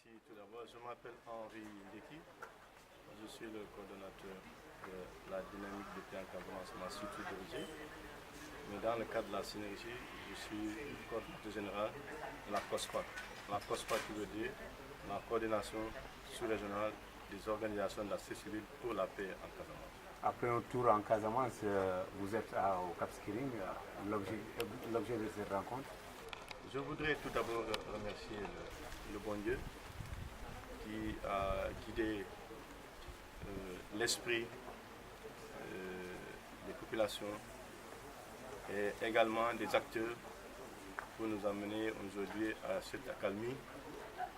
Merci tout d'abord. Je m'appelle Henri Ndeki. Je suis le coordonnateur de la dynamique de paix encadrement sur ma structure d'origine. Mais dans le cadre de la synergie, je suis le coordonnateur général de la COSPAC. La COSPAC qui veut dire la coordination sous-régionale des organisations de la société civile pour la paix en Casamance. Après un tour en Casamance, vous êtes au Cap Skirring. L'objet de cette rencontre? Je voudrais tout d'abord remercier le bon Dieu qui a guidé l'esprit des populations et également des acteurs pour nous amener aujourd'hui à cette accalmie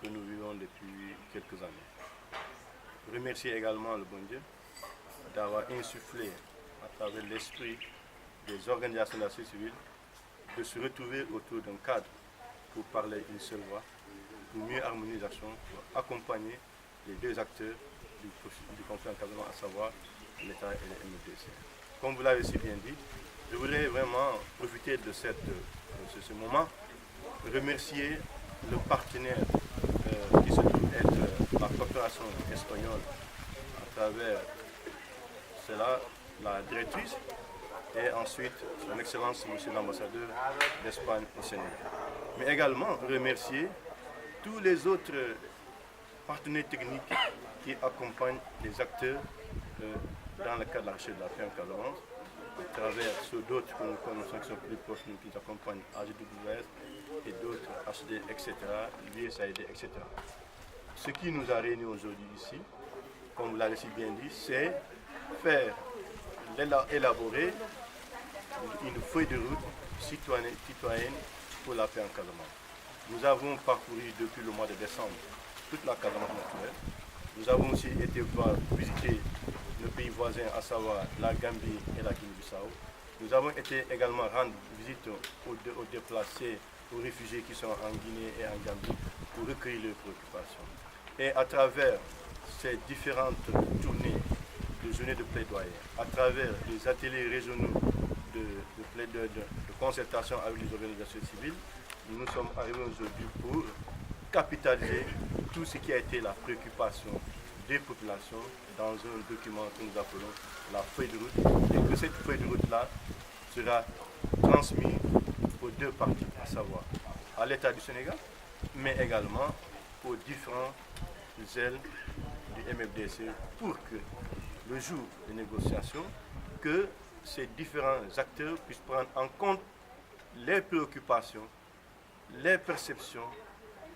que nous vivons depuis quelques années. Remercier également le bon Dieu d'avoir insufflé à travers l'esprit des organisations de la société civile de se retrouver autour d'un cadre pour parler une seule voix, pour mieux harmoniser les actions, pour accompagner les deux acteurs du conflit en Casamance, à savoir l'État et le MFDC. Comme vous l'avez si bien dit, je voudrais vraiment profiter de ce moment, remercier le partenaire qui se trouve être la coopération espagnole à travers cela, la directrice, et ensuite son Excellence, Monsieur l'ambassadeur d'Espagne au Sénégal. Mais également remercier tous les autres partenaires techniques qui accompagnent les acteurs dans le cadre de la recherche de la paix en Casamance, à travers ceux d'autres que nous connaissons qui sont plus proches, nous qui accompagnent AGWS et d'autres, HD, etc., l'USAID, etc. Ce qui nous a réunis aujourd'hui ici, comme vous l'avez si bien dit, c'est faire élaborer une feuille de route citoyenne pour la paix en Casamance. Nous avons parcouru depuis le mois de décembre toute la Casamance naturelle. Nous avons aussi été voir visiter nos pays voisins, à savoir la Gambie et la Guinée-Bissau. Nous avons été également rendre visite aux déplacés, aux réfugiés qui sont en Guinée et en Gambie pour recueillir leurs préoccupations. Et à travers ces différentes tournées de journées de plaidoyer, à travers les ateliers régionaux de concertation avec les organisations civiles, nous sommes arrivés aujourd'hui pour capitaliser tout ce qui a été la préoccupation des populations dans un document que nous appelons la feuille de route, et que cette feuille de route-là sera transmise aux deux parties, à savoir à l'État du Sénégal, mais également aux différents ailes du MFDC, pour que le jour des négociations, que ces différents acteurs puissent prendre en compte les préoccupations, les perceptions,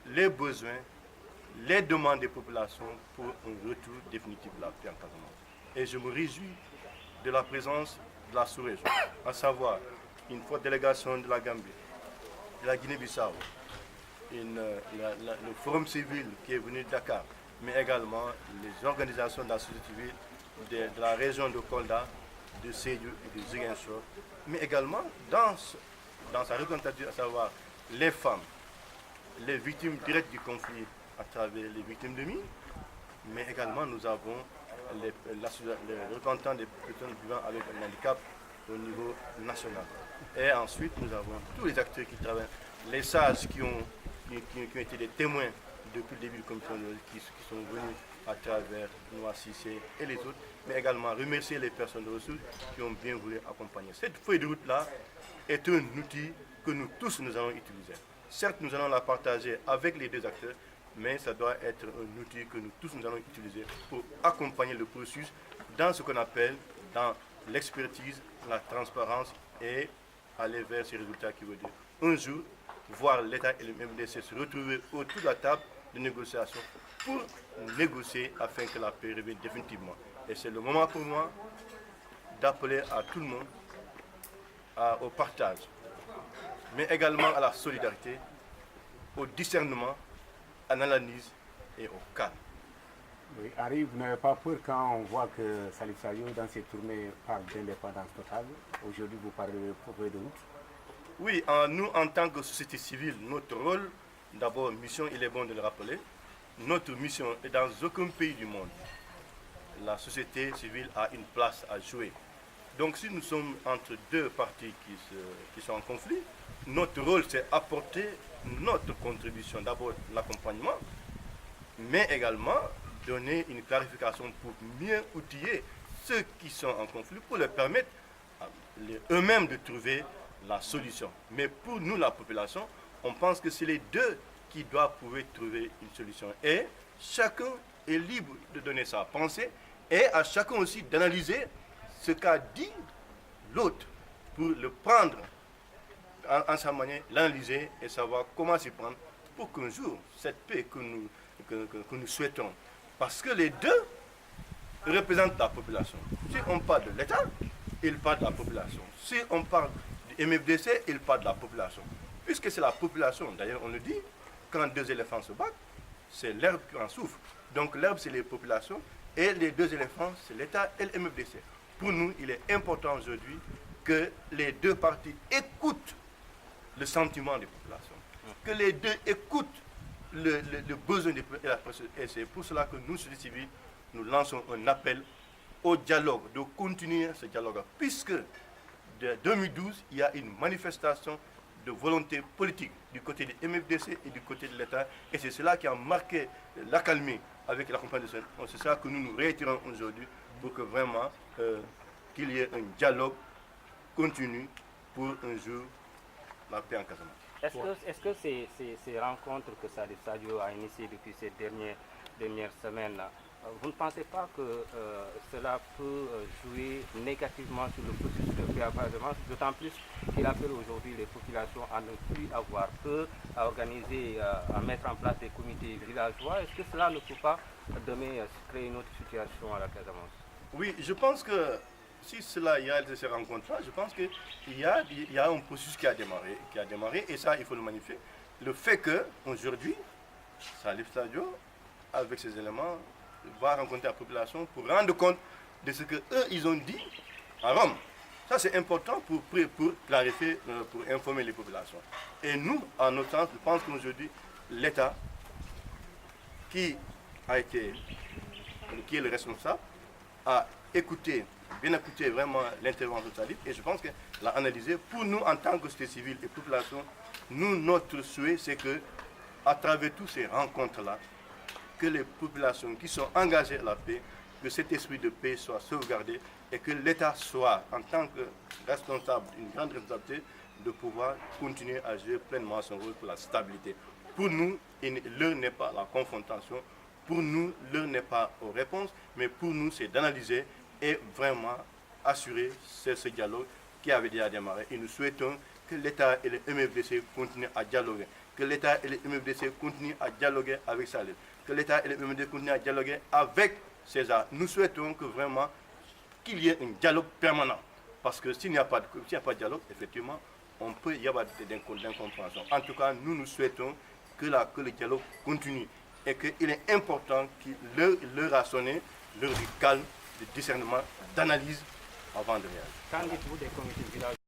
les besoins, les demandes des populations pour un retour définitif de la paix en Casamance. Et je me réjouis de la présence de la sous-région, à savoir une forte délégation de la Gambie, de la Guinée-Bissau, le Forum civil qui est venu de Dakar, mais également les organisations de la société civile de la région de Kolda, de Sédhiou et de Ziguinchor, mais également dans sa représentativité, à savoir les femmes, les victimes directes du conflit à travers les victimes de mines, mais également nous avons les représentants des personnes vivant avec un handicap au niveau national. Et ensuite nous avons tous les acteurs qui travaillent, les sages qui ont été des témoins depuis le début de la commission qui sont venus à travers Noa Cissé et les autres, mais également remercier les personnes de ressources qui ont bien voulu accompagner. Cette feuille de route-là est un outil que nous tous nous allons utiliser. Certes, nous allons la partager avec les deux acteurs, mais ça doit être un outil que nous tous nous allons utiliser pour accompagner le processus dans ce qu'on appelle dans l'expertise, la transparence et aller vers ces résultats qui veut dire un jour voir l'État et le MFDC se retrouver autour de la table de négociation pour négocier afin que la paix revienne définitivement. Et c'est le moment pour moi d'appeler à tout le monde au partage, mais également à la solidarité, au discernement, à l'analyse et au calme. Oui, Henri, vous n'avez pas peur quand on voit que Salif Sadio, dans ses tournées, parle d'indépendance totale. Aujourd'hui, vous parlez de feuille de route. Oui, nous, en tant que société civile, notre rôle, d'abord, mission, il est bon de le rappeler, notre mission est dans aucun pays du monde. La société civile a une place à jouer. Donc si nous sommes entre deux parties qui sont en conflit, notre rôle c'est apporter notre contribution, d'abord l'accompagnement, mais également donner une clarification pour mieux outiller ceux qui sont en conflit, pour leur permettre eux-mêmes de trouver la solution. Mais pour nous, la population, on pense que c'est les deux qui doivent pouvoir trouver une solution. Et chacun est libre de donner sa pensée et à chacun aussi d'analyser ce qu'a dit l'autre pour le prendre en sa manière, l'analyser et savoir comment s'y prendre pour qu'un jour, cette paix que nous souhaitons, parce que les deux représentent la population. Si on parle de l'État, il parle de la population. Si on parle du MFDC, il parle de la population. Puisque c'est la population, d'ailleurs on le dit, quand deux éléphants se battent, c'est l'herbe qui en souffre. Donc l'herbe, c'est les populations, et les deux éléphants, c'est l'État et le MFDC. Pour nous, il est important aujourd'hui que les deux parties écoutent le sentiment des populations, que les deux écoutent le besoin des populations. Et c'est pour cela que nous, société civile, nous lançons un appel au dialogue, de continuer ce dialogue. Puisque de 2012, il y a une manifestation de volonté politique du côté du MFDC et du côté de l'État. Et c'est cela qui a marqué l'accalmie avec la compagnie de soins. C'est ça que nous nous réitérons aujourd'hui pour que vraiment qu'il y ait un dialogue continu pour un jour la paix en Casamance. Est-ce que ces rencontres que Salif Sadio a initiées depuis ces dernières semaines, vous ne pensez pas que cela peut jouer négativement sur le processus de paix en Casamance, d'autant plus qu'il appelle aujourd'hui les populations à ne plus avoir peur, à organiser, à mettre en place des comités villageois? Est-ce que cela ne peut pas demain créer une autre situation à la Casamance? Oui, je pense que si cela, il y a ces rencontres-là, je pense qu'il y a un processus qui a démarré, et ça, il faut le magnifier. Le fait qu'aujourd'hui, Salif Sadio, avec ces éléments, va rencontrer la population pour rendre compte de ce qu'eux, ils ont dit à Rome. Ça, c'est important pour clarifier, pour informer les populations. Et nous, en notre sens, je pense qu'aujourd'hui, l'État, qui est le responsable, a bien écouté vraiment l'intervention de Salif, et je pense qu'elle l'a analysé. Pour nous, en tant que société civile et population, notre souhait, c'est que, à travers toutes ces rencontres-là, que les populations qui sont engagées à la paix, que cet esprit de paix soit sauvegardé et que l'État soit, en tant que responsable, une grande responsabilité, de pouvoir continuer à jouer pleinement son rôle pour la stabilité. Pour nous, l'heure n'est pas la confrontation, pour nous, l'heure n'est pas aux réponses, mais pour nous, c'est d'analyser et vraiment assurer ce dialogue qui avait déjà démarré. Et nous souhaitons que l'État et le MFDC continuent à dialoguer, que l'État et le MFDC continuent à dialoguer avec Salif, que l'État et le MFDC continuent à dialoguer avec César. Nous souhaitons que vraiment qu'il y ait un dialogue permanent. Parce que s'il n'y a pas de dialogue, effectivement, on peut y avoir d'incompréhension. En tout cas, nous souhaitons que le dialogue continue et qu'il est important que l'heure a sonné, l'heure du calme, du discernement, d'analyse avant de réagir. Qu'en dites-vous des comités villageois?